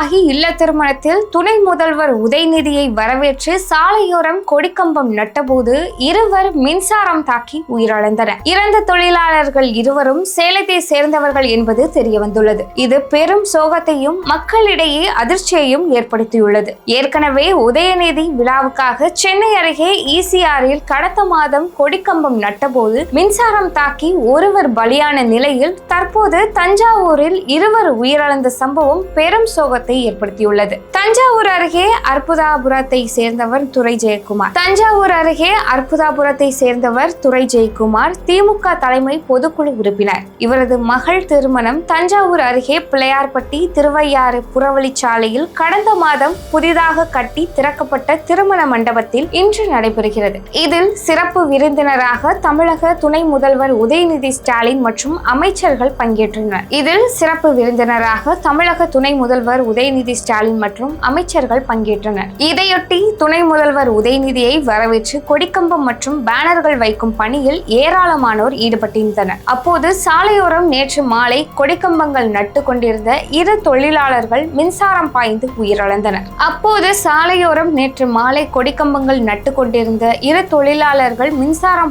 நிர்வாகி இல்ல திருமணத்தில் துணை முதல்வர் உதயநிதியை வரவேற்று சாலையோரம் கொடிக்கம்பம் நட்டபோது இருவர் மின்சாரம் தாக்கி உயிரிழந்தனர். இறந்த தொழிலாளர்கள் இருவரும் சேலத்தை சேர்ந்தவர்கள் என்பது தெரியவந்துள்ளது. இது பெரும் சோகத்தையும் மக்களிடையே அதிர்ச்சியையும் ஏற்படுத்தியுள்ளது. ஏற்கனவே உதயநிதி விழாவுக்காக சென்னை அருகே ஈசிஆரில் கடந்த மாதம் கொடிக்கம்பம் நட்டபோது மின்சாரம் தாக்கி ஒருவர் பலியான நிலையில் தற்போது தஞ்சாவூரில் இருவர் உயிரிழந்த சம்பவம் பெரும் சோகத்தை ஏற்படுத்தியுள்ளது. தஞ்சாவூர் அருகே அற்புதாபுரத்தை சேர்ந்தவர் துரை ஜெயக்குமார் திமுக தலைமை பொதுக்குழு உறுப்பினர். இவரது மகள் திருமணம் தஞ்சாவூர் அருகே பிள்ளையார்பட்டி திருவையாறு புறவழிச்சாலையில் கடந்த மாதம் புதிதாக கட்டி திறக்கப்பட்ட திருமண மண்டபத்தில் இன்று நடைபெறுகிறது. இதில் சிறப்பு விருந்தினராக தமிழக துணை முதல்வர் உதயநிதி ஸ்டாலின் மற்றும் அமைச்சர்கள் பங்கேற்றனர். இதையொட்டி துணை முதல்வர் உதயநிதியை வரவேற்று கொடிக்கம்பம் மற்றும் பேனர்கள் வைக்கும் பணியில் ஏராளமானோர் ஈடுபட்டிருந்தனர். அப்போது சாலையோரம் நேற்று மாலை கொடிக்கம்பங்கள் நட்டு கொண்டிருந்த இரு தொழிலாளர்கள் மின்சாரம்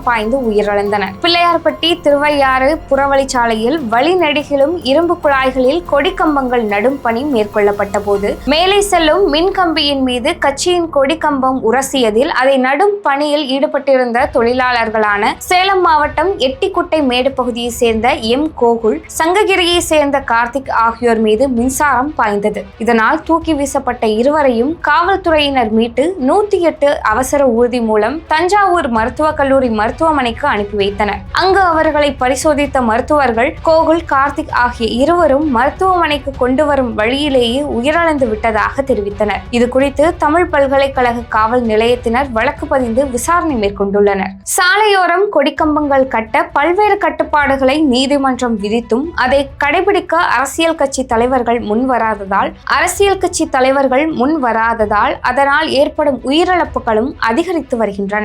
பாய்ந்து உயிரிழந்தனர். பிள்ளையார்பட்டி திருவையாறு புறவழிச்சாலையில் வழிநெடுகிலும் இரும்பு குழாய்களில் கொடிக்கம்பங்கள் நடும் பணி மேற்கொள்ளப்பட்ட போது மேலே செல்லும் மின்கம்பியின் மீது கட்சியின் கொடிக்கம்பம் உரசியதில் அதை நடும் பணியில் ஈடுபட்டிருந்த தொழிலாளர்களான சேலம் மாவட்டம் எட்டிக்குட்டை மேடு பகுதியை சேர்ந்த எம் கோகுல், சங்ககிரியை சேர்ந்த கார்த்திக் ஆகியோர் மீது மின்சாரம் பாய்ந்தது. இதனால் தூக்கி வீசப்பட்ட இருவரையும் காவல்துறையினர் மீட்டு 108 அவசர ஊர்தி மூலம் தஞ்சாவூர் மருத்துவக் கல்லூரி மருத்துவமனைக்கு அனுப்பி வைத்தனர். அங்கு அவர்களை பரிசோதித்த மருத்துவர்கள் கோகுல், கார்த்திக் ஆகிய இருவரும் மருத்துவமனைக்கு கொண்டு வரும் வழியிலேயே உயிரிழந்து விட்டதாக தெரிவித்தனர். இது குறித்து தமிழ் பல்கலைக்கழக காவல் நிலையத்தினர் வழக்கு பதிந்து விசாரணை மேற்கொண்டுள்ளனர். சாலையோரம் கொடிக்கம்பங்கள் கட்ட பல்வேறு கட்டுப்பாடுகளை நீதிமன்றம் விதித்தும் அதை கடைபிடிக்க அரசியல் கட்சி தலைவர்கள் முன்வராததால் அதனால் ஏற்படும் உயிரிழப்புகளும் அதிகரித்து வருகின்றன.